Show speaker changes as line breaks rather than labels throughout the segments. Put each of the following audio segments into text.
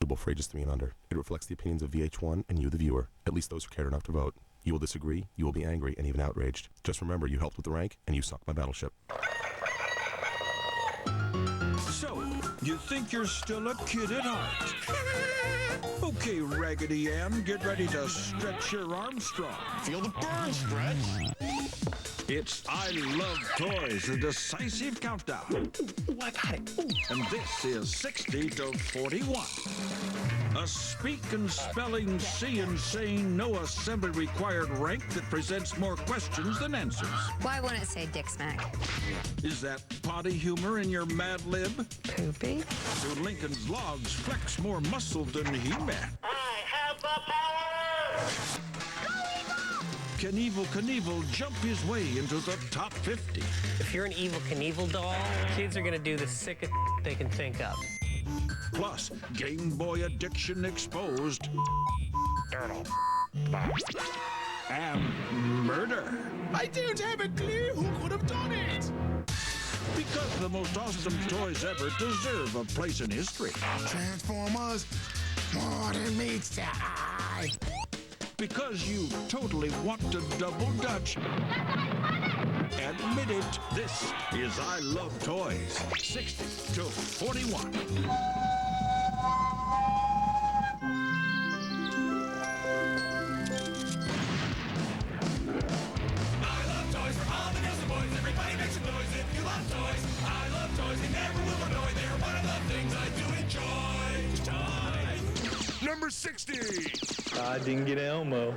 suitable for ages 3 and under. It reflects the opinions of VH1 and you, the viewer, at least those who cared enough to vote. You will disagree, you will be angry, and even outraged. Just remember, you helped with the rank, and you sunk my battleship.
So, you think you're still a kid at heart? Okay, Raggedy Ann, get ready to stretch your Armstrong.
Feel the burn, Stretch.
It's I Love Toys, the decisive countdown.
Ooh, I got it. Ooh.
And this is 60 to 41. A speak and spelling, see and saying, no assembly required rank that presents more questions than answers.
Why wouldn't it say Dick Smack?
Is that potty humor in your Mad Lib?
Poopy?
Do Lincoln's logs flex more muscle than He-Man?
I have the power!
Can Evel Knievel jump his way into the top 50?
If you're an Evel Knievel doll, kids are gonna do the sickest they can think of.
Plus, Game Boy addiction exposed. And murder.
I don't have a clue who could have done it.
Because the most awesome toys ever deserve a place in history.
Transformers, more than meets the eye.
Because you totally want to double dutch. Admit it, this is I Love Toys, 60 to 41.
Number 60.
I didn't get an Elmo.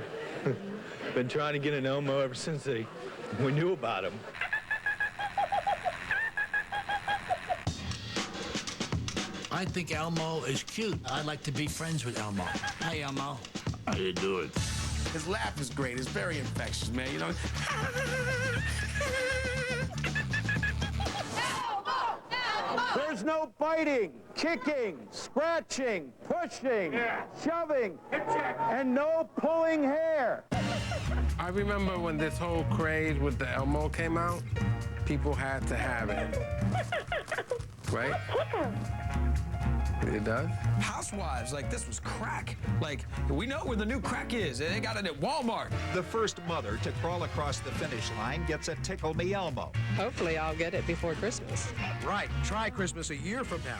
Been trying to get an Elmo ever since we knew about him.
I think Elmo is cute. I'd like to be friends with Elmo. Hi, Elmo.
How you doing?
His laugh is great. It's very infectious, man. You know.
There's no biting, kicking, scratching, pushing, shoving, and no pulling hair.
I remember when this whole craze with the Elmo came out, people had to have it. Right? It does?
Housewives, like, this was crack. Like, we know where the new crack is. They got it at Walmart.
The first mother to crawl across the finish line gets a Tickle Me Elmo.
Hopefully I'll get it before Christmas.
Right. Try Christmas a year from now.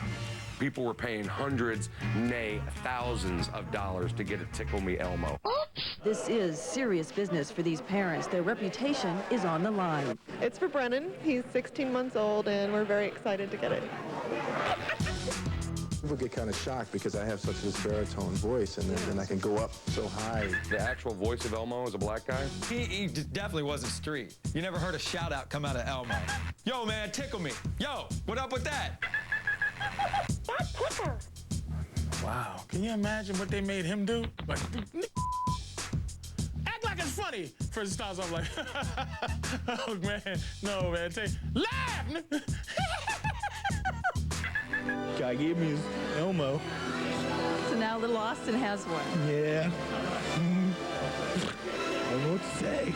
People were paying hundreds, nay, thousands of dollars to get a Tickle Me Elmo.
This is serious business for these parents. Their reputation is on the line.
It's for Brennan. He's 16 months old, and we're very excited to get it.
People get kind of shocked because I have such this baritone voice, and then I can go up so high.
The actual voice of Elmo is a black guy?
He definitely wasn't street. You never heard a shout out come out of Elmo. Yo, man, tickle me. Yo, what up with that?
Wow. Can you imagine what they made him do? Like, act like it's funny. First starts off like, oh, man. No, man. Laugh!
Guy gave me his Elmo.
So now little Austin has one.
Yeah. I don't know what to say.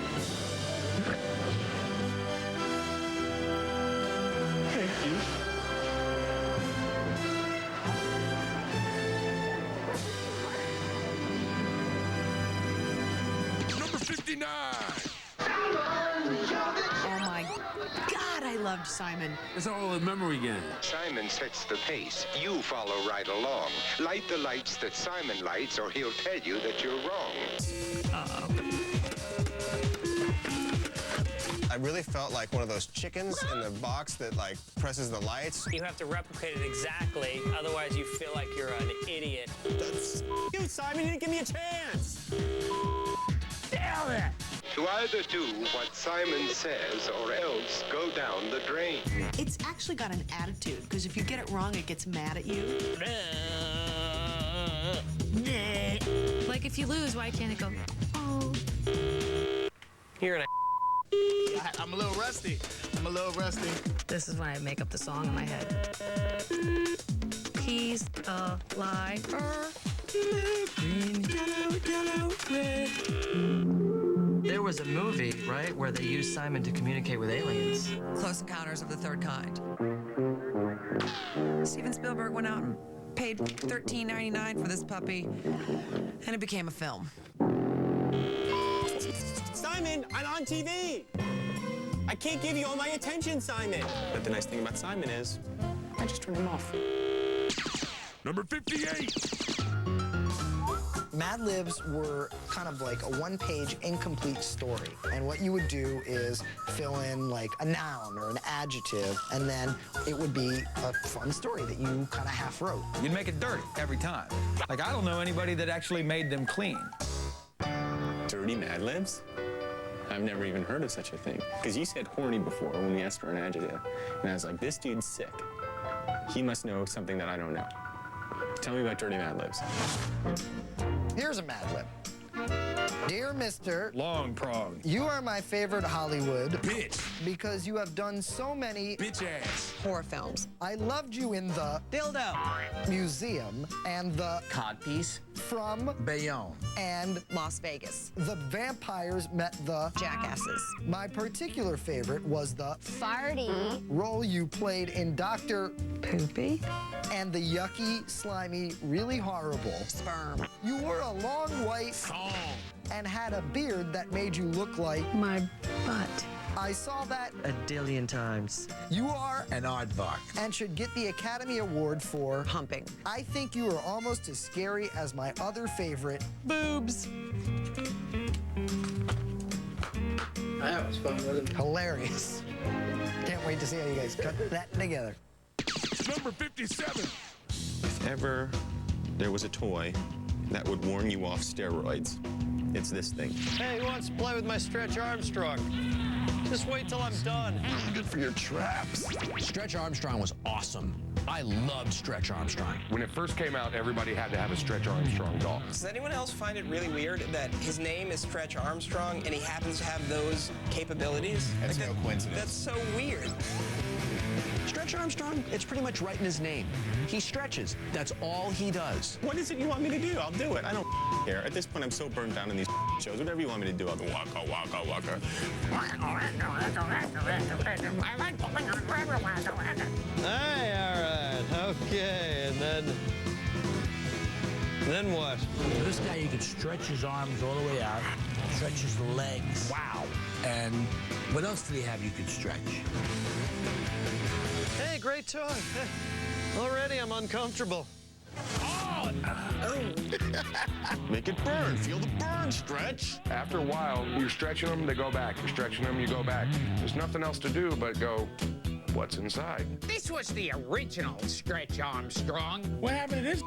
Thank you.
Number 59.
Oh my God, I loved Simon.
It's all in memory again.
Simon sets the pace. You follow right along. Light the lights that Simon lights, or he'll tell you that you're wrong.
Uh-oh.
I really felt like one of those chickens in the box that, like, presses the lights.
You have to replicate it exactly, otherwise you feel like you're an idiot.
That's
you, Simon, you didn't give me a chance.
Damn it! To either do what Simon says or else go down the drain.
It's actually got an attitude, because if you get it wrong, it gets mad at you.
Like if you lose, why can't it go, oh?
You're an
I'm a little rusty.
This is when I make up the song in my head. He's a liar. Green, yellow, red.
There was a movie, right, where they used Simon to communicate with aliens.
Close Encounters of the Third Kind. Steven Spielberg went out and
paid $13.99 for this puppy, and it became a film.
Simon, I'm on TV. I can't give you all my attention, Simon. But the nice thing about Simon is, I just turn him off.
Number 58.
Mad Libs were kind of like a one-page incomplete story. And what you would do is fill in like a noun or an adjective, and then it would be a fun story that you kind of half wrote.
You'd make it dirty every time. Like, I don't know anybody that actually made them clean.
Dirty Mad Libs? I've never even heard of such a thing. Because you said horny before when we asked for an adjective. And I was like, this dude's sick. He must know something that I don't know. Tell me about Dirty Mad Libs.
Here's a Mad Lib. Dear Mr.
Long Prong.
You are my favorite Hollywood.
Bitch.
Because you have done so many
Bitch ass.
Horror films.
I loved you in the
Dildo.
Museum and the
Codpiece.
From
Bayonne.
and
Las Vegas.
the vampires met the
Jackasses.
My particular favorite was the
Farty.
role you played in Dr.
Poopy.
and the yucky, slimy, really horrible
Sperm.
You wore a long white and had a beard that made you look like
My butt.
I saw that
A dillion times.
you are
An aardvark.
and should get the Academy Award for
Pumping.
I think you are almost as scary as my other favorite.
Boobs.
That was fun, wasn't it? Hilarious. Can't wait to see how you guys cut that together.
Number 57.
If ever there was a toy that would warn you off steroids, it's this thing.
Hey, who wants to play with my Stretch Armstrong? Just wait till I'm done.
Good for your traps.
Stretch Armstrong was awesome. I loved Stretch Armstrong.
When it first came out, everybody had to have a Stretch Armstrong doll.
Does anyone else find it really weird that his name is Stretch Armstrong and he happens to have those capabilities?
That's no coincidence.
That's so weird.
Stretch Armstrong, it's pretty much right in his name. He stretches. That's all he does.
What is it you want me to do? I'll do it. I don't care. At this point, I'm so burned down in these shows. Whatever you want me to do, I'll go waka, waka, waka.
Hey, all right, okay, and then what?
This guy, you could stretch his arms all the way out, stretch his legs. Wow. And what else did he have you could stretch?
Hey, great toy. Already I'm uncomfortable.
Make it burn. Feel the burn, Stretch.
After a while, you're stretching them, they go back. You're stretching them, you go back. There's nothing else to do but go, what's inside?
This was the original Stretch Armstrong.
What happened to this?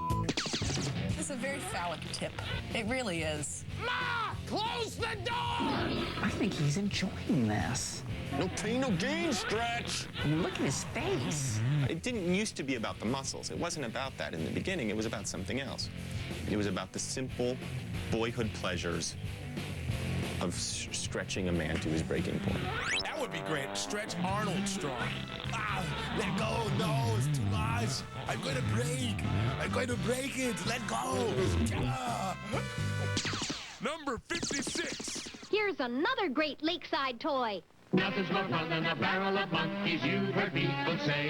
It's a very phallic tip. It really is.
Ma, close the door!
I think he's enjoying this.
No pain, no gain, Stretch.
I mean, look at his face.
It didn't used to be about the muscles. It wasn't about that in the beginning. It was about something else. It was about the simple boyhood pleasures of stretching a man to his breaking point.
That would be great. Stretch Arnold strong. Ah, let go. No, it's too much. I'm going to break. I'm going to break it. Let go. Ah.
Number 56.
Here's another great lakeside toy.
Nothing's more fun than a barrel of monkeys, you've heard people say.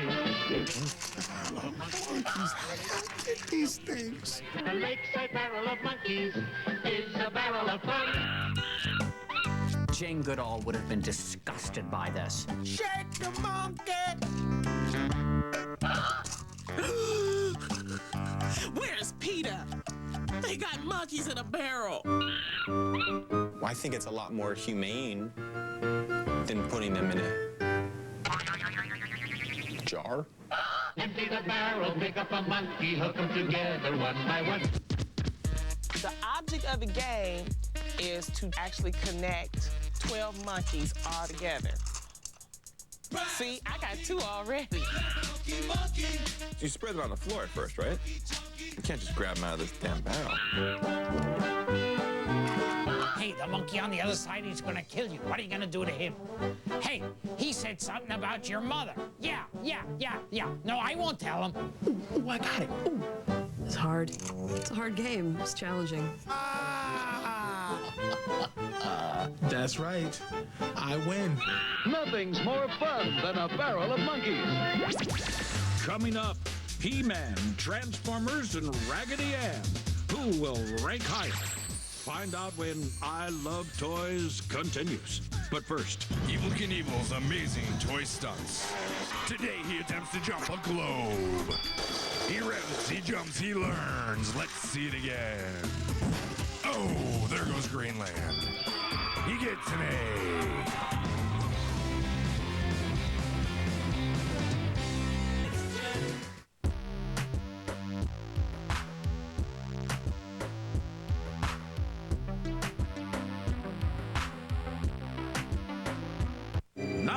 These things.
A lakeside barrel of monkeys is a barrel of fun.
Jane Goodall would have been disgusted by this.
Shake the monkey.
Where's Peter? They got monkeys in a barrel.
I think it's a lot more humane than putting them in a jar.
Empty the barrel, pick up a monkey, hook them together one by one.
The object of the game is to actually connect 12 monkeys all together. See, I got 2 already.
You spread them on the floor at first, right? You can't just grab them out of this damn barrel.
Hey, the monkey on the other side, he's gonna kill you. What are you gonna do to him? Hey, he said something about your mother. Yeah. No, I won't tell him.
Ooh, I got it. Ooh.
It's hard. It's a hard game. It's challenging.
That's right. I win.
Nothing's more fun than a barrel of monkeys. Coming up, He-Man, Transformers, and Raggedy Ann. Who will rank higher? Find out when I Love Toys continues. But first,
Evel Knievel's amazing toy stunts. Today he attempts to jump a globe. He revs, he jumps, he learns. Let's see it again. Oh, there goes Greenland. He gets an A.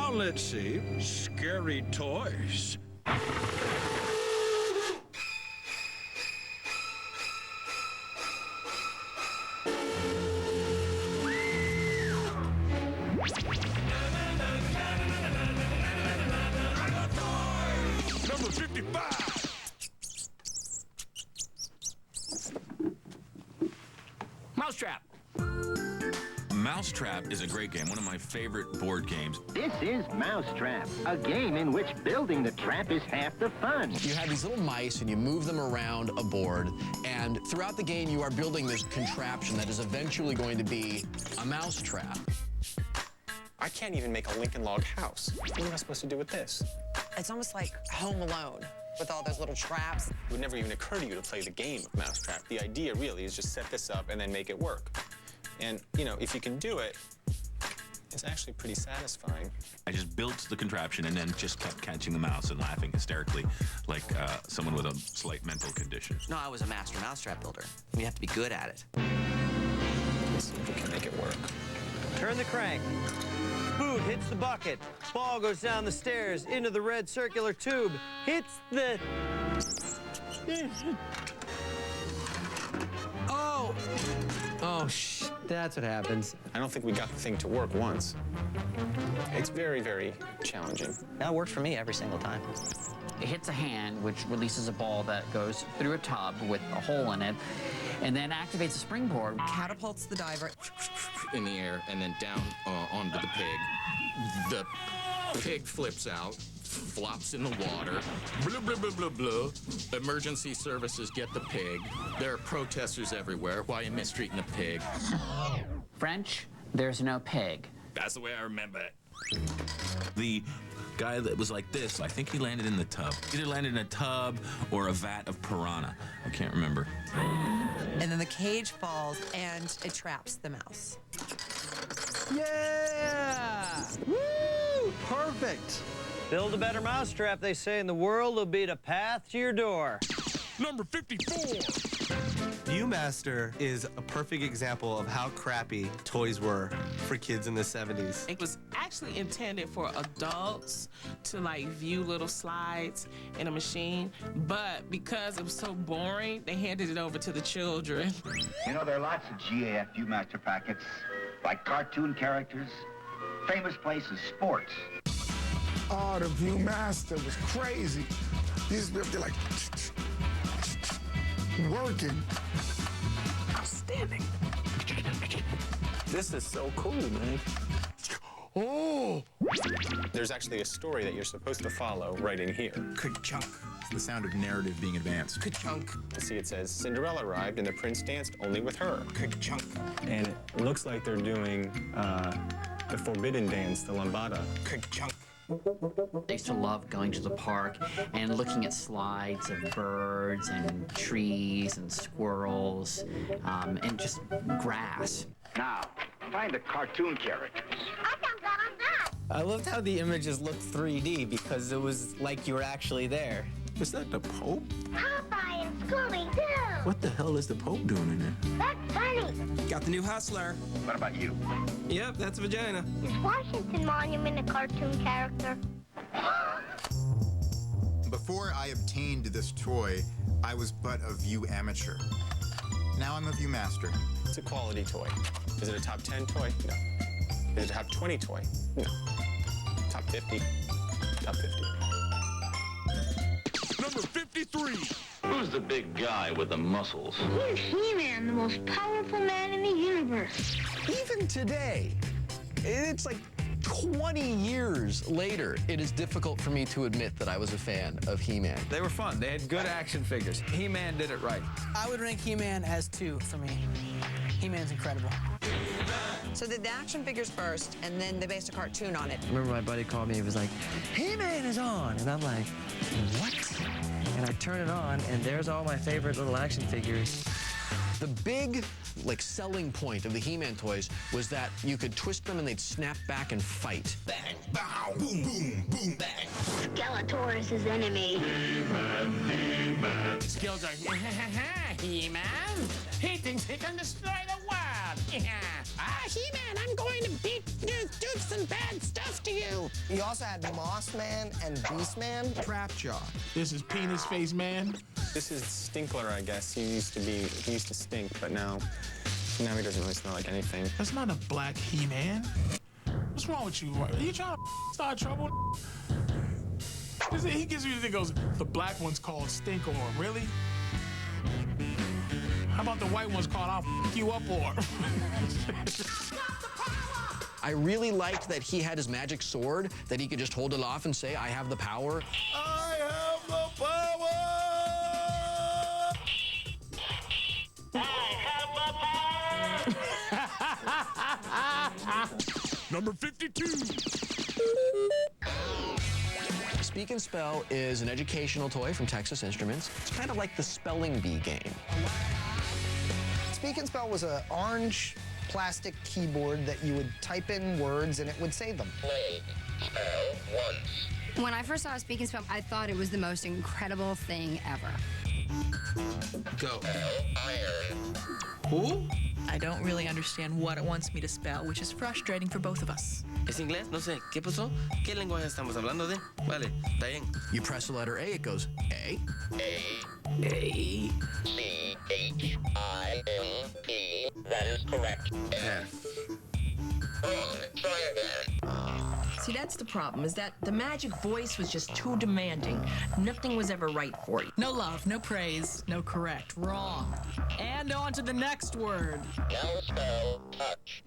now let's see Scary Toys.
Number 55.
Mousetrap.
Mousetrap is a great game, one of my favorite board games.
This is Mousetrap, a game in which building the trap is half the fun.
You have these little mice and you move them around a board, and throughout the game you are building this contraption that is eventually going to be a mousetrap.
I can't even make a Lincoln log house. What am I supposed to do with this?
It's almost like Home Alone with all those little traps.
It would never even occur to you to play the game of Mousetrap. The idea really is just set this up and then make it work. And, you know, if you can do it, it's actually pretty satisfying.
I just built the contraption and then just kept catching the mouse and laughing hysterically like someone with a slight mental condition.
No, I was a master mousetrap builder. You have to be good at it.
Let's see if we can make it work.
Turn the crank. Food hits the bucket. Ball goes down the stairs into the red circular tube. Hits the... Oh! Oh, that's what happens.
I don't think we got the thing to work once. It's very, very challenging.
That works for me every single time.
It hits a hand, which releases a ball that goes through a tub with a hole in it, and then activates a springboard.
Catapults the diver
in the air and then down onto the pig. The pig flips out, flops in the water, blah, blah, blah, blah, blah. Emergency services get the pig. There are protesters everywhere. Why are you mistreating the pig?
French, there's no pig.
That's the way I remember it. The guy that was like this, I think he landed in the tub. Either landed in a tub or a vat of piranha. I can't remember.
and then the cage falls and it traps the mouse.
Yeah! Woo! Perfect. Build a better mousetrap, they say, and the world will be the path to your door.
Number 54.
Viewmaster is a perfect example of how crappy toys were for kids in the 70s.
It was actually intended for adults to like view little slides in a machine, but because it was so boring, they handed it over to the children.
You know, there are lots of GAF Viewmaster packets, like cartoon characters, famous places, sports.
Oh, the Viewmaster was crazy. You used to be up there like working.
Outstanding. This is so cool, man.
Oh!
There's actually a story that you're supposed to follow right in here.
Ka-chunk. It's the sound of narrative being advanced.
Ka-chunk. See, it says, Cinderella arrived and the prince danced only with her.
Ka-chunk.
And it looks like they're doing the forbidden dance, the lambada.
Ka-chunk.
I used to love going to the park and looking at slides of birds and trees and squirrels and just grass.
Now, find the cartoon characters.
I loved how the images looked 3D because it was like you were actually there.
Is that the Pope?
Popeye and Scooby-Doo.
What the hell is the Pope doing in there?
That's funny.
Got the new Hustler.
What about you?
Yep, that's vagina.
Is Washington Monument a cartoon character?
Before I obtained this toy, I was but a View amateur. Now I'm a View master.
It's a quality toy. Is it a top 10 toy? No. Is it a top 20 toy? No. Top 50? Top 50.
Number 53.
Who's the big guy with the muscles?
Here's He-Man, the most powerful man in the universe.
Even today, it's like
20 years later, it is difficult for me to admit that I was a fan of He-Man.
They were fun. They had good action figures. He-Man did it right.
I would rank He-Man as 2 for me. He-Man's incredible.
So they did the action figures first, and then they based a cartoon on it.
I remember my buddy called me and was like, He-Man is on! And I'm like, what? And I turn it on, and there's all my favorite little action figures.
The big, selling point of the He-Man toys was that you could twist them and they'd snap back and fight.
Bang, bow, boom, boom, boom, bang. Skeletor is his enemy.
He-Man. Skills are He-Man. He thinks he can destroy the world. He-Man, I'm going to do some bad stuff to you.
You also had Moss Man and Beast Man.
Trapjaw.
This is Penis Face Man.
This is Stinkler, I guess. He used to stink, but now he doesn't really smell like anything.
That's not a black He-Man. What's wrong with you? Are you trying to start trouble? He gives you the thing goes, the black one's called Stinkorm. Really? How about the white one's called I'll F you up or?
I really liked that he had his magic sword, that he could just hold it off and say, I have the power.
I have the power!
Number 52.
Speak and Spell is an educational toy from Texas Instruments. It's kind of like the spelling bee game.
Speak and Spell was an orange plastic keyboard that you would type in words and it would say them.
Play, spell, once.
When I first saw Speak and Spell, I thought it was the most incredible thing ever.
Go. Iron.
Who?
I don't really understand what it wants me to spell, which is frustrating for both of us.
¿Es inglés? No sé. ¿Qué pasó? ¿Qué lenguaje estamos hablando de? Vale, está bien.
You press the letter A, it goes A.
A.
A.
C-H-I-M-P. That is correct. F. Wrong. Try again.
See, that's the problem, is that the magic voice was just too demanding. Nothing was ever right for you.
No love, no praise, no correct, wrong. And on to the next word.
Now spell touch.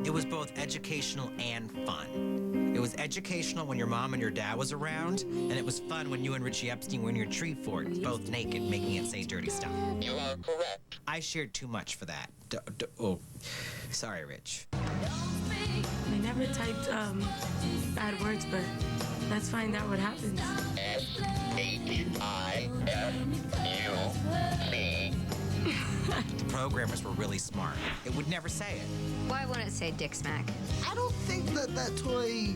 It was both educational and fun. It was educational when your mom and your dad was around, and it was fun when you and Richie Epstein were in your tree fort, both naked, making it say dirty stuff.
You are correct.
I shared too much for that. Oh, sorry, Rich.
They never typed bad words, but let's find out what happens.
S-H-I-F-U-C.
The programmers were really smart. It would never say it.
Why wouldn't it say Dick Smack?
I don't think that toy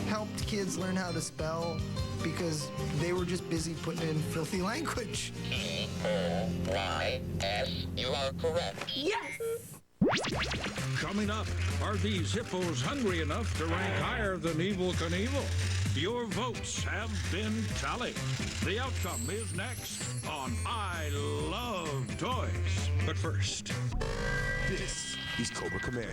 helped kids learn how to spell because they were just busy putting in filthy language.
E-O-Y-S. You are correct.
Yes!
Coming up, are these hippos hungry enough to rank higher than Evel Knievel? Your votes have been tallied. The outcome is next on I Love Toys. But first,
This is Cobra Commando,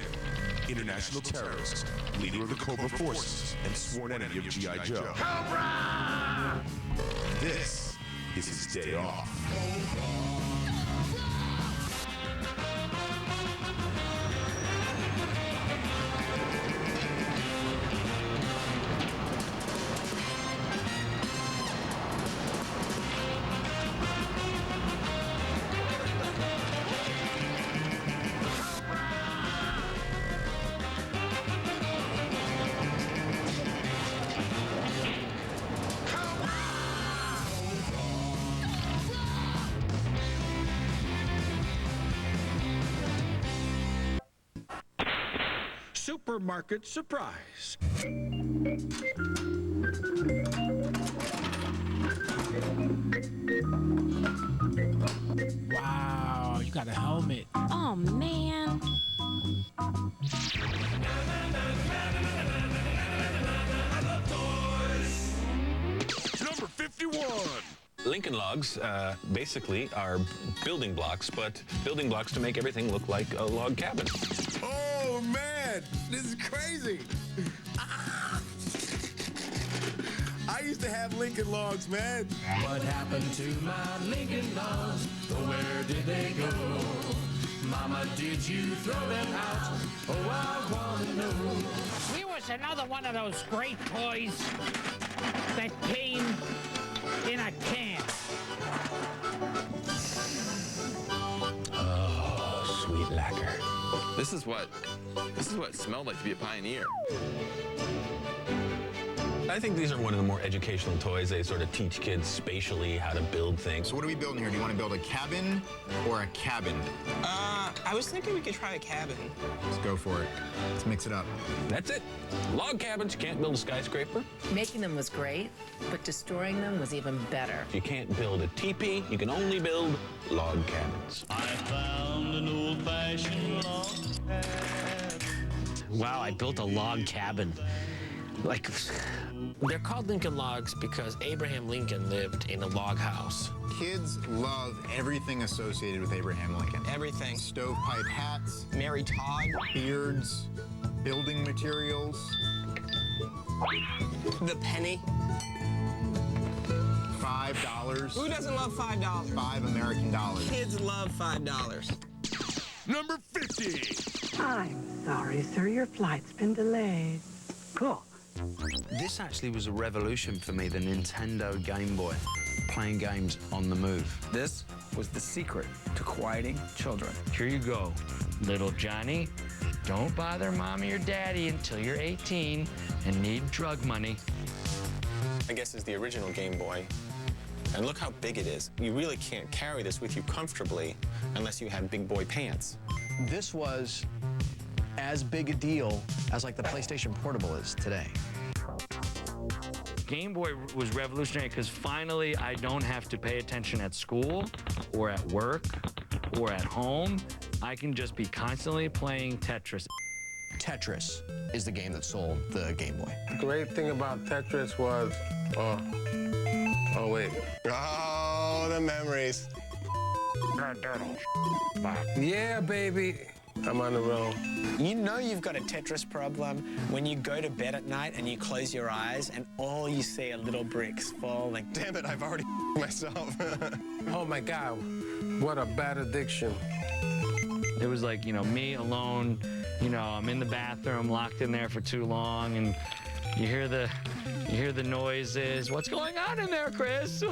international terrorist, leader of the Cobra forces, and sworn enemy of G.I. Joe.
Cobra!
This is his day off.
Supermarket surprise.
Wow, you got a helmet.
Oh, man.
Number 51.
Lincoln Logs basically are building blocks, but building blocks to make everything look like a log cabin.
Oh, man. This is crazy. I used to have Lincoln Logs, man.
What happened to my Lincoln Logs? Where did they go? My
Mama, did you throw them out? Oh, I wanna know. We was another one of those great toys that came in a can.
Oh, sweet lacquer. This is what it smelled like to be a pioneer.
I think these are one of the more educational toys. They sort of teach kids spatially how to build things.
So what are we building here? Do you want to build a cabin or a cabin?
I was thinking we could try a cabin.
Let's go for it. Let's mix it up.
That's it. Log cabins. You can't build a skyscraper.
Making them was great, but destroying them was even better.
You can't build a teepee. You can only build log cabins.
I found an old-fashioned log cabin.
Wow, I built a log cabin. Like, they're called Lincoln Logs because Abraham Lincoln lived in a log house.
Kids love everything associated with Abraham Lincoln.
Everything.
Stovepipe hats.
Mary Todd.
Beards. Building materials.
The penny.
$5.
Who doesn't love $5?
$5 American dollars.
Kids love $5.
Number 50.
I'm sorry, sir. Your flight's been delayed. Cool.
This actually was a revolution for me, the Nintendo Game Boy. Playing games on the move.
This was the secret to quieting children.
Here you go, little Johnny. Don't bother mommy or daddy until you're 18 and need drug money.
I guess is the original Game Boy. And look how big it is. You really can't carry this with you comfortably unless you have big boy pants.
This was as big a deal as like the PlayStation Portable is today.
Game Boy was revolutionary because finally I don't have to pay attention at school or at work or at home. I can just be constantly playing Tetris.
Tetris is the game that sold the Game Boy.
The great thing about Tetris was, oh wait. Oh, the memories. Yeah, baby. I'm on the road.
You know you've got a Tetris problem when you go to bed at night and you close your eyes and all you see are little bricks falling.
Damn it, I've already myself. Oh my God, what a bad addiction.
It was like, me alone, I'm in the bathroom, locked in there for too long, and you hear the noises. What's going on in there, Chris?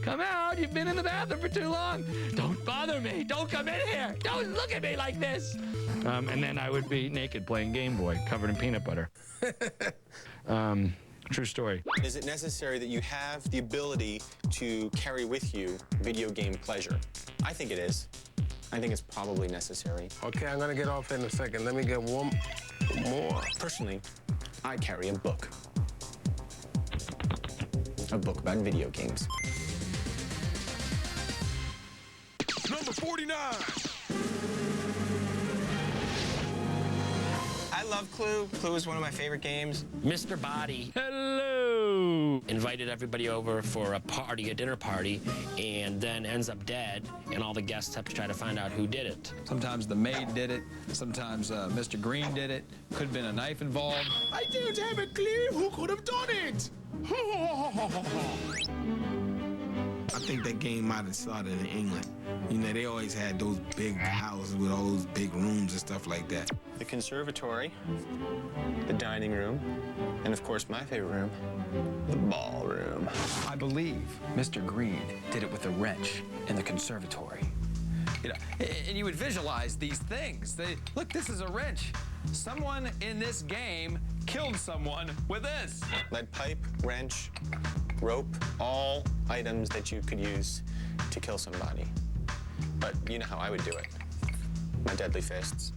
Come out, you've been in the bathroom for too long. Don't bother me, don't come in here. Don't look at me like this. And then I would be naked playing Game Boy, covered in peanut butter. True story.
Is it necessary that you have the ability to carry with you video game pleasure? I think it is. I think it's probably necessary.
Okay, I'm gonna get off in a second. Let me get one more.
Personally, I carry a book. A book about video games.
Number 49.
I love Clue. Clue is one of my favorite games.
Mr. Body. Hello. Invited everybody over for a party, a dinner party, and then ends up dead, and all the guests have to try to find out who did it.
Sometimes the maid did it. Sometimes Mr. Green did it. Could have been a knife involved.
I don't have a clue who could have done it.
I think that game might have started in England. They always had those big houses with all those big rooms and stuff like that.
The conservatory, the dining room, and of course my favorite room, the ballroom.
I believe Mr. Green did it with a wrench in the conservatory. And you would visualize these things. Look, this is a wrench. Someone in this game killed someone with this.
Lead pipe, wrench, rope, all items that you could use to kill somebody. But you know how I would do it. My deadly fists.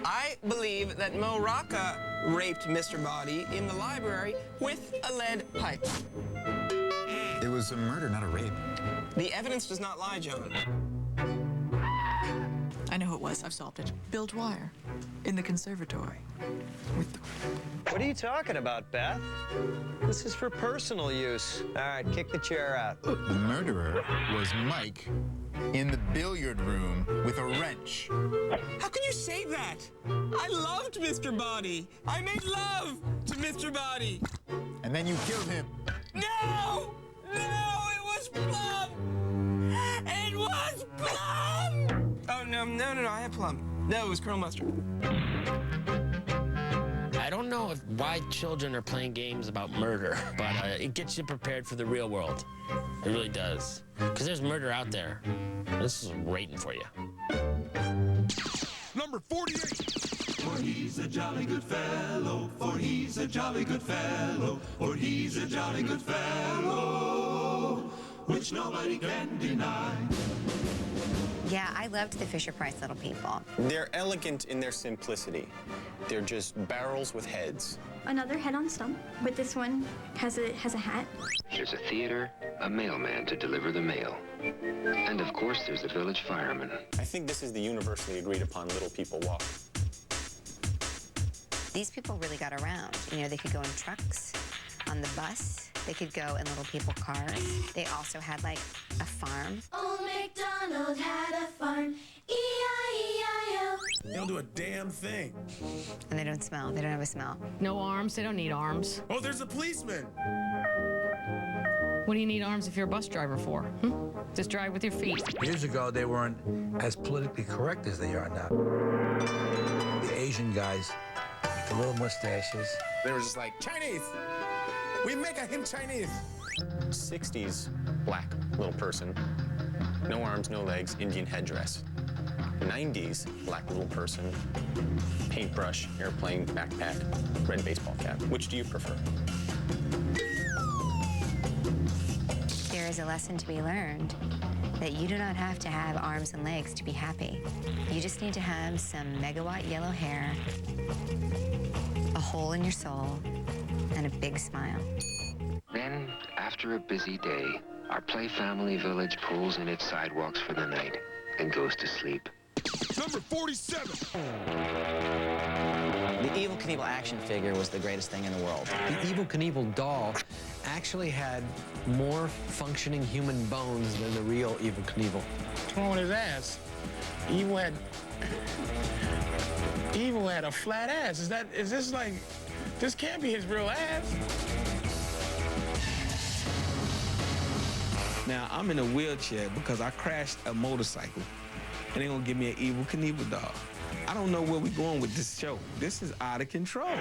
I believe that Mo Rocca raped Mr. Body in the library with a lead pipe.
It was a murder, not a rape.
The evidence does not lie, John.
I know who it was. I've solved it. Bill Dwyer in the conservatory.
What are you talking about, Beth? This is for personal use. All right, kick the chair out.
The murderer was Mike in the billiard room with a wrench.
How can you say that? I loved Mr. Body. I made love to Mr. Body.
And then you killed him.
No! No, it was fun! It was
Mad Plum. No, it was Colonel Mustard.
I don't know why children are playing games about murder, but it gets you prepared for the real world. It really does. Because there's murder out there. This is waiting for you.
Number 48.
For he's a jolly good fellow, for he's a jolly good fellow, for he's a jolly good fellow, which nobody can deny.
Yeah, I loved the Fisher-Price Little People.
They're elegant in their simplicity. They're just barrels with heads.
Another head on stump, but this one has a hat.
There's a theater, a mailman to deliver the mail. And of course, there's a village fireman.
I think this is the universally agreed upon Little People walk.
These people really got around. You know, they could go in trucks, on the bus, they could go in Little People cars. They also had, like, a farm.
Old MacDonald had a farm, E-I-E-I-O.
They don't do a damn thing.
And they don't smell. They don't have a smell.
No arms. They don't need arms.
Oh, there's a policeman.
What do you need arms if you're a bus driver for? Just drive with your feet.
Years ago, they weren't as politically correct as they are now. The Asian guys with the little mustaches.
They were just like, Chinese! We make him Chinese!
60s, black little person. No arms, no legs, Indian headdress. 90s, black little person. Paintbrush, airplane, backpack, red baseball cap. Which do you prefer?
There is a lesson to be learned that you do not have to have arms and legs to be happy. You just need to have some megawatt yellow hair, a hole in your soul, and a big smile.
Then, after a busy day, our Play Family Village pulls in its sidewalks for the night and goes to sleep.
Number 47.
The Evel Knievel action figure was the greatest thing in the world.
The Evel Knievel doll actually had more functioning human bones than the real Evel Knievel.
What's wrong with his ass? Evil had a flat ass. Is this like, this can't be his real ass.
Now, I'm in a wheelchair because I crashed a motorcycle, and they're gonna give me an Evel Knievel doll. I don't know where we're going with this show. This is out of control.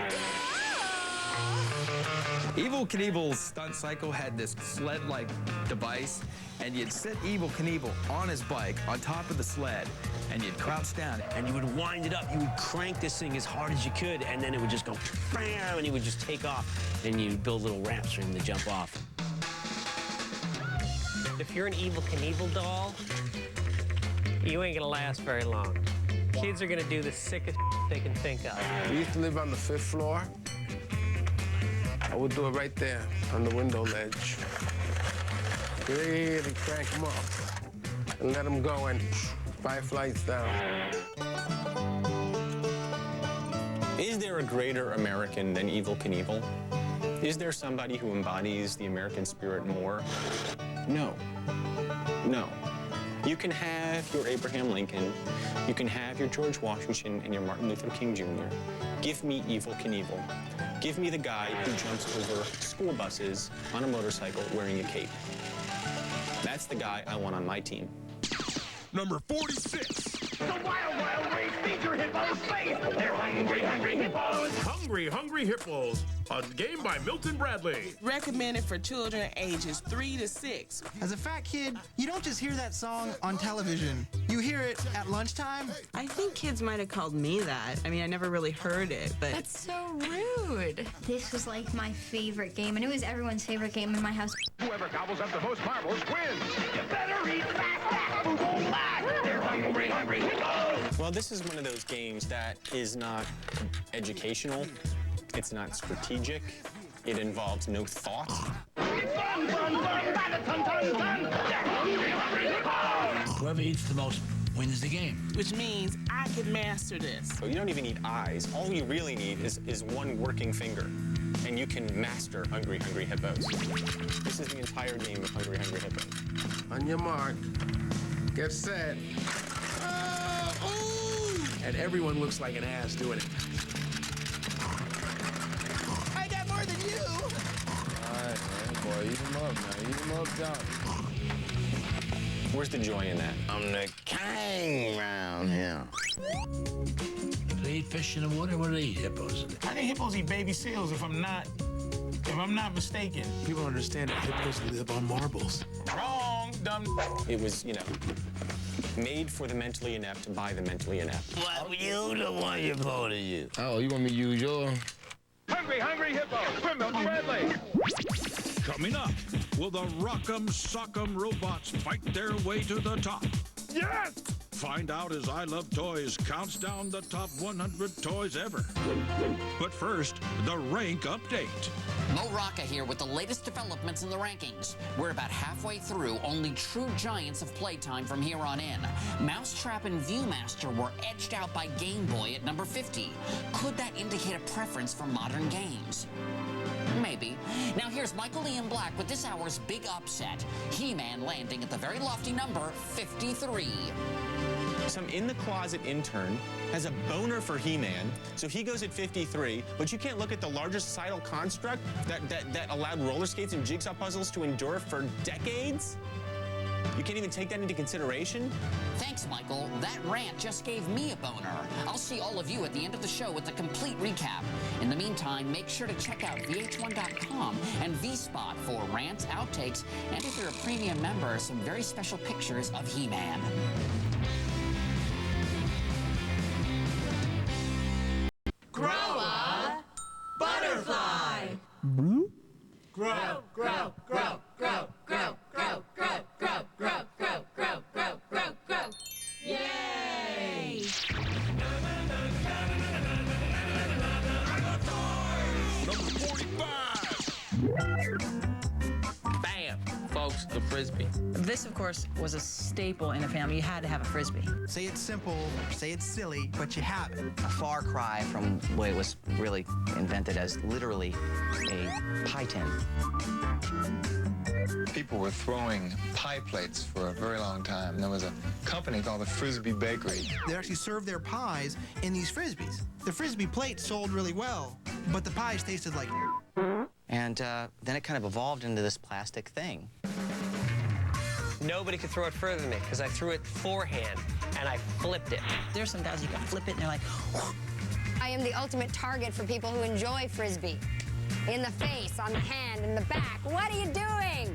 Evel Knievel's stunt cycle had this sled-like device, and you'd sit Evel Knievel on his bike on top of the sled, and you'd crouch down,
And you would wind it up. You would crank this thing as hard as you could, and then it would just go bam, and he would just take off. And you build little ramps for him to jump off.
If you're an Evel Knievel doll, you ain't gonna last very long. Kids are gonna do the sickest they can think of.
We used to live on the 5th floor. I would do it right there on the window ledge. Really crank them up and let them go and 5 flights down.
Is there a greater American than Evel Knievel? Is there somebody who embodies the American spirit more? No. No. You can have your Abraham Lincoln, you can have your George Washington and your Martin Luther King Jr. Give me Evel Knievel. Give me the guy who jumps over school buses on a motorcycle wearing a cape. That's the guy I want on my team.
Number 46.
The wild, wild race feeds your hippos face. They're hungry, hungry hippos.
Hungry, Hungry Hippos, a game by Milton Bradley.
Recommended for children ages 3 to 6.
As a fat kid, you don't just hear that song on television. You hear it at lunchtime.
I think kids might have called me that. I mean, I never really heard it, but...
That's so rude. This was like my favorite game, and it was everyone's favorite game in my house.
Whoever gobbles up the most marbles wins. You better eat fast, food won't last. They're hungry, hungry hippos.
Well, this is one of those games that is not educational. It's not strategic. It involves no thought.
Whoever eats the most wins the game.
Which means I can master this.
So you don't even need eyes. All you really need is one working finger. And you can master Hungry, Hungry Hippos. This is the entire game of Hungry, Hungry Hippos.
On your mark, get set.
And everyone looks like an ass doing it.
I got more than you.
All right, man, boy, eat them up, man. Eat them up, John.
Where's the joy in that?
I'm the king round here.
Do they eat fish in the water? What do they eat, hippos?
I think hippos eat baby seals if I'm not mistaken.
People don't understand that hippos live on marbles.
Wrong, dumb.
It was, you know, made for the mentally inept by the mentally inept.
Well, you the one you voted you.
Oh, you want me to use your...
Hungry, hungry hippo from Milton Bradley. Coming up, will the Rock'em Sock'em robots fight their way to the top? Yes! Find out as I Love Toys counts down the top 100 toys ever. But first, the rank update.
Mo Rocca here with the latest developments in the rankings. We're about halfway through. Only true giants of playtime from here on in. Mousetrap and Viewmaster were edged out by Game Boy at number 50. Could that indicate a preference for modern games? Maybe. Now here's Michael Ian Black with this hour's big upset. He-Man landing at the very lofty number 53.
Some in-the-closet intern has a boner for He-Man, so he goes at 53, but you can't look at the larger societal construct that allowed roller skates and jigsaw puzzles to endure for decades? You can't even take that into consideration?
Thanks, Michael. That rant just gave me a boner. I'll see all of you at the end of the show with a complete recap. In the meantime, make sure to check out VH1.com and VSpot for rants, outtakes, and if you're a premium member, some very special pictures of He-Man.
Grow a butterfly. Grow, grow, grow, grow, grow, grow, grow, grow, grow, grow, grow, grow, grow, grow. Yay!
Number 45.
Bam! Folks, the Frisbee. This, of course, was a staple in a family. You had to have a Frisbee.
Say it's simple, say it's silly, but you have it.
A far cry from what it was really invented as literally a pie tin.
People were throwing pie plates for a very long time. There was a company called the Frisbee Bakery.
They actually served their pies in these Frisbees. The Frisbee plates sold really well, but the pies tasted like...
And then it kind of evolved into this plastic thing.
Nobody could throw it further than me because I threw it forehand and I flipped it.
There's some guys you can flip it and they're like,
I am the ultimate target for people who enjoy Frisbee. In the face, on the hand, in the back. What are you doing?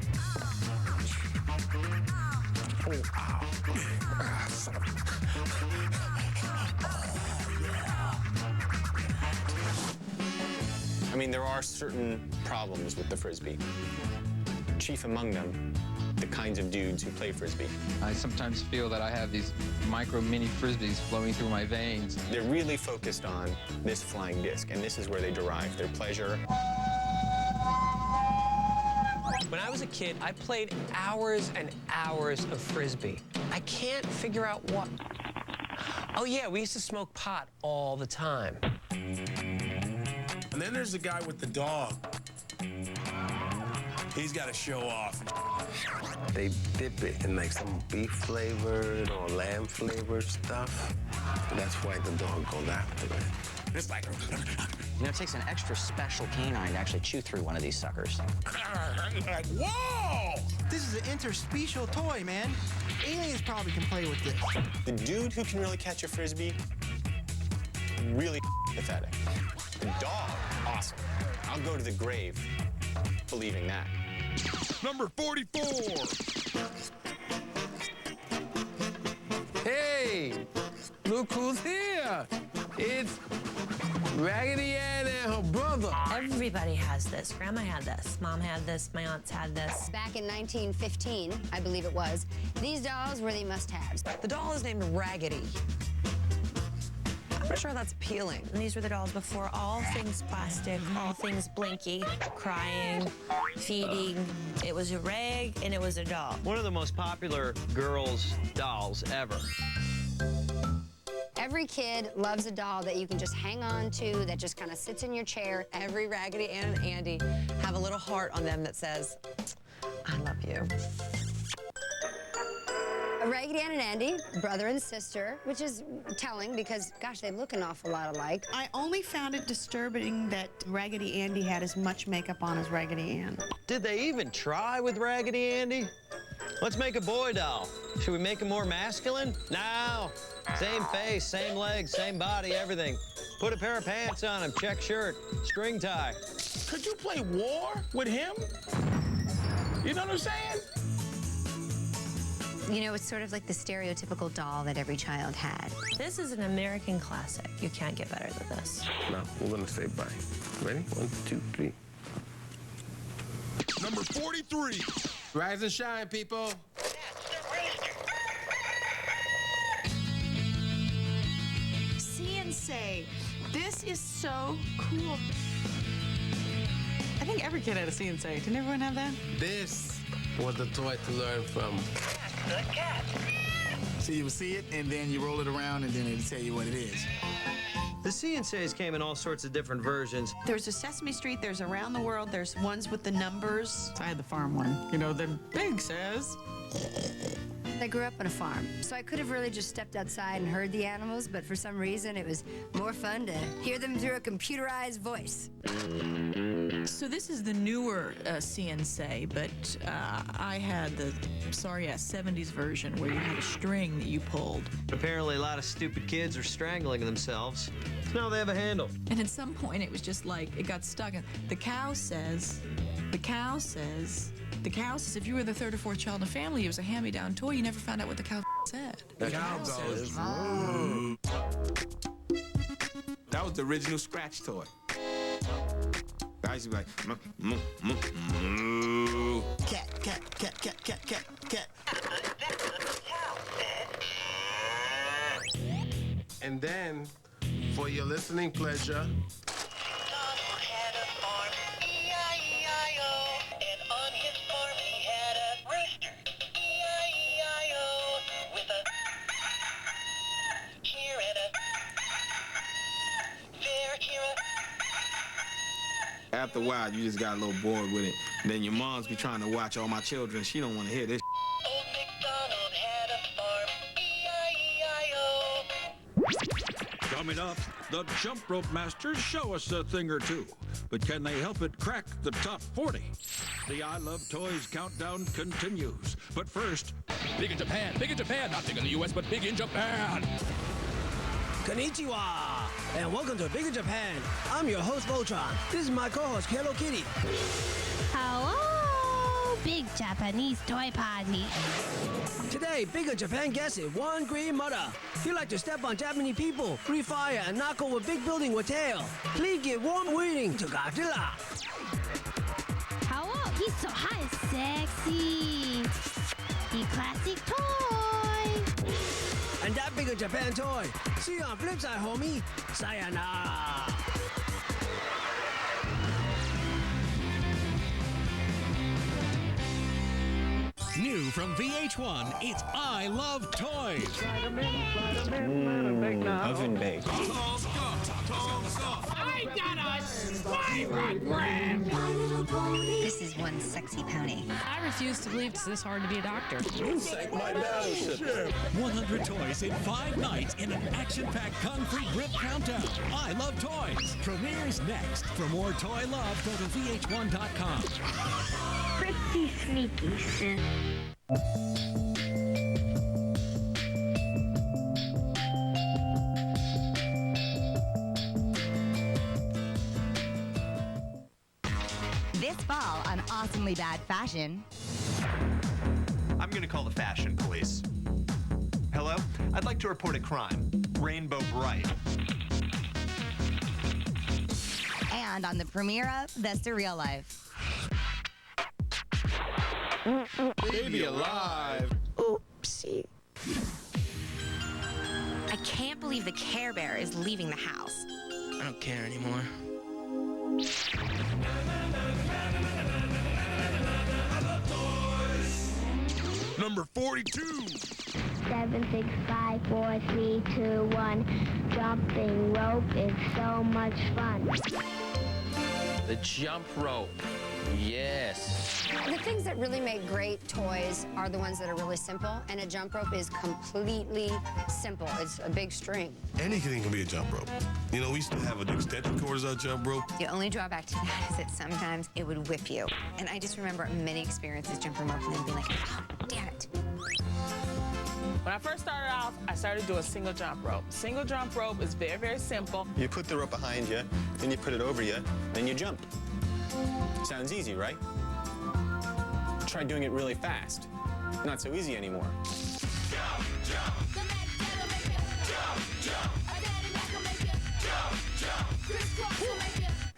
I mean, there are certain problems with the Frisbee. Chief among them, the kinds of dudes who play Frisbee.
I sometimes feel that I have these micro mini Frisbees flowing through my veins.
They're really focused on this flying disc, and this is where they derive their pleasure.
When I was a kid, I played hours and hours of Frisbee. I can't figure out what... Oh, yeah, we used to smoke pot all the time.
And then there's the guy with the dog. He's got to show off.
They dip it in like some beef flavored or lamb flavored stuff. That's why the dog goes after it.
It's like...
You know, it takes an extra special canine to actually chew through one of these suckers.
Like, whoa!
This is an interspecial toy, man. Aliens probably can play with this.
The dude who can really catch a Frisbee, really pathetic. The dog, awesome. I'll go to the grave believing that.
Number 44.
Hey, look who's here. It's Raggedy Ann and her brother.
Everybody has this. Grandma had this. Mom had this. My aunts had this.
Back in 1915, I believe it was, these dolls were the must-haves.
The doll is named Raggedy. I'm not sure that's appealing.
And these were the dolls before all things plastic, all things blinky, crying, feeding. It was a rag and it was a doll.
One of the most popular girls' dolls ever.
Every kid loves a doll that you can just hang on to, that just kind of sits in your chair.
Every Raggedy Ann and Andy have a little heart on them that says, I love you.
Raggedy Ann and Andy, brother and sister, which is telling because, gosh, they look an awful lot alike.
I only found it disturbing that Raggedy Andy had as much makeup on as Raggedy Ann.
Did they even try with Raggedy Andy?
Let's make a boy doll. Should we make him more masculine? No. Same face, same legs, same body, everything. Put a pair of pants on him, check shirt, string tie.
Could you play war with him? You know what I'm saying?
You know, it's sort of like the stereotypical doll that every child had.
This is an American classic. You can't get better than this.
Now, we're gonna say bye. Ready? 1, 2, 3.
Number 43.
Rise and shine, people.
CNC. This is so cool.
I think every kid had a CNC. Didn't everyone have that?
This was the toy to learn from.
Good cat. So you would see it, and then you roll it around, and then it'll tell you what it is.
The CNCs came in all sorts of different versions.
There's a Sesame Street, there's Around the World, there's ones with the numbers.
I had the farm one. You know, the big says.
I grew up on a farm, so I could have really just stepped outside and heard the animals, but for some reason it was more fun to hear them through a computerized voice.
So this is the newer CNC, but I had the, 70s version where you had a string that you pulled.
Apparently a lot of stupid kids are strangling themselves. Now they have a handle.
And at some point it was just like, it got stuck. The cow says, if you were the third or fourth child in a family, it was a hand-me-down toy. You never found out what the cow said.
The cow says, that was the original scratch toy. I used to be like,
Cat, cat, cat, cat, cat, cat, cat.
And then, for your listening pleasure,
after a while, you just got a little bored with it. And then your mom's be trying to watch all my children. She don't want to hear this.
Coming up, the jump rope masters show us a thing or two. But can they help it crack the top 40? The I Love Toys countdown continues. But first,
big in Japan, not big in the US, but big in Japan.
Konnichiwa, and welcome to Big in Japan. I'm your host, Voltron. This is my co-host, Hello Kitty.
Hello, Big Japanese Toy Party.
Today, Big in Japan guest is one green mother. You like to step on Japanese people, breathe fire, and knock over big building with tail. Please give warm greeting to Godzilla.
Hello, he's so hot and sexy. He classic toy.
And that Big in Japan toy. See you on flip side, homie. Sayonara.
New from VH1, it's I Love Toys.
Oven baked.
I got a spider-gram.
This is one sexy pony.
I refuse to believe it's this hard to be a doctor.
You sank my battleship. 100 toys in 5 nights in an action-packed concrete grip countdown. I Love Toys premieres next. For more toy love, go to VH1.com.
Pretty sneaky, sis.
This fall on Awesomely Bad Fashion.
I'm gonna call the fashion police. Hello? I'd like to report a crime. Rainbow Bright.
And on the premiere of The Surreal Life.
Baby alive.
Oopsie. I can't believe the Care Bear is leaving the house.
I don't care anymore.
Number 42.
7, 6, 5, 4, 3, 2, 1. Jumping rope is so much fun.
the jump rope.
Yes.
The things that really make great toys are the ones that are really simple, and a jump rope is completely simple. It's a big string.
Anything can be a jump rope. You know, we used to have an extension cord as our jump rope.
The only drawback to that is that sometimes it would whip you. And I just remember many experiences jumping rope and then being like, oh, damn it.
When I first started off, I started doing single jump rope. Single jump rope is very, very simple.
You put the rope behind you, then you put it over you, then you jump. Sounds easy, right? Try doing it really fast. Not so easy anymore.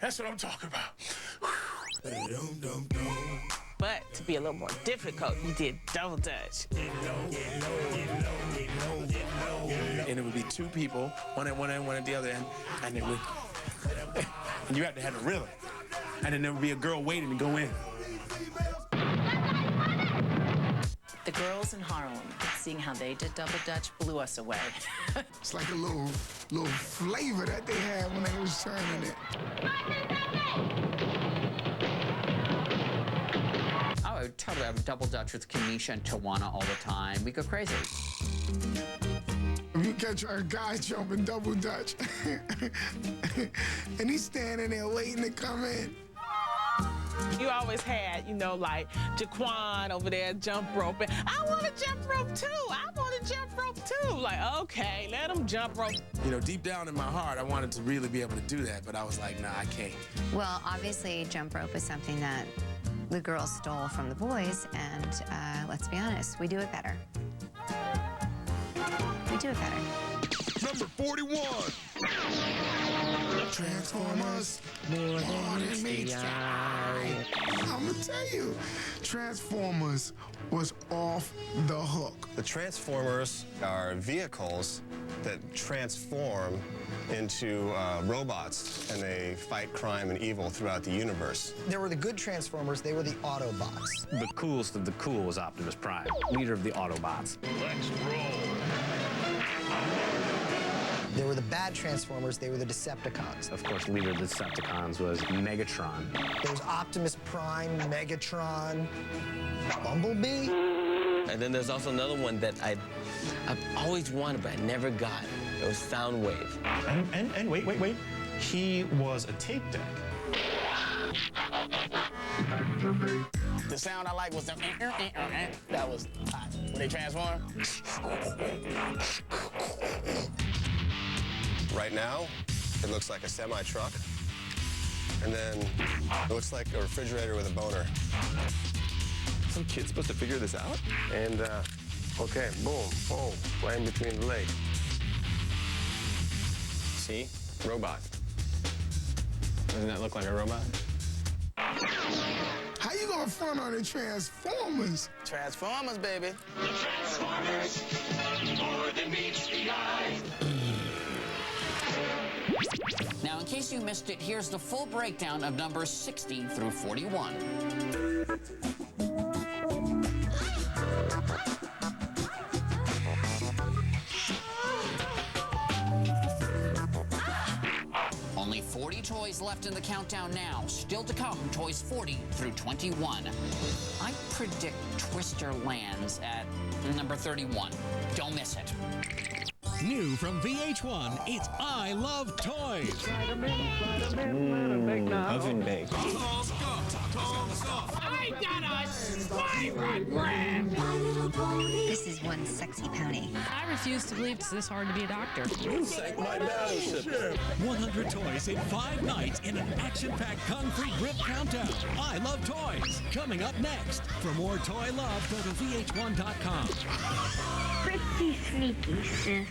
That's what I'm talking about.
But to be a little more difficult, you did double dutch.
And it would be two people, one at one end, one at the other end, and it would, and you had to have a rhythm. And then there would be a girl waiting to go in.
The girls in Harlem, seeing how they did double dutch, blew us away.
It's like a little flavor that they had when they was turning it.
I would totally have a double dutch with Kenesha and Tawana all the time. We go crazy.
You catch a guy jumping double dutch, and he's standing there waiting to come in.
You always had, you know, like Jaquan over there jump roping. I want to jump rope too. I want to jump rope too. Like, okay, let him jump rope.
You know, deep down in my heart, I wanted to really be able to do that, but I was like, nah, I can't.
Well, obviously, jump rope is something that the girls stole from the boys, and let's be honest, we do it better. We do it better.
Number 41.
Transformers, more than meets the eye. I'm gonna tell you, Transformers was off the hook.
The Transformers are vehicles that transform into robots, and they fight crime and evil throughout the universe.
There were the good Transformers, they were the Autobots.
The coolest of the cool was Optimus Prime, leader of the Autobots.
Let's roll.
There were the bad Transformers, they were the Decepticons.
Of course, leader of the Decepticons was Megatron.
There was Optimus Prime, Megatron, Bumblebee.
And then there's also another one that I've always wanted, but I never got. It was Soundwave.
And wait. He was a tape deck.
The sound I like was the that was hot. When they transform.
Right now, it looks like a semi-truck, and then it looks like a refrigerator with a boner.
Some kid's supposed to figure this out?
And, okay, boom, right in between the legs.
See? Robot. Doesn't that look like a robot?
How you gonna front on the Transformers?
Transformers, baby.
The Transformers, more than meets the eye. Now, in case you missed it, here's the full breakdown of numbers 60 through 41. Only 40 toys left in the countdown now. Still to come, toys 40 through 21. I predict Twister lands at number 31. Don't miss it.
New from VH1, it's I Love Toys.
Oven baked.
I got a spider grab.
This is one sexy pony.
I refuse to believe it's this hard to be a doctor.
You sank my battleship.
100 toys in 5 nights in an action-packed concrete grip countdown. I Love Toys. Coming up next. For more toy love, go to VH1.com.
Pretty sneaky, sis.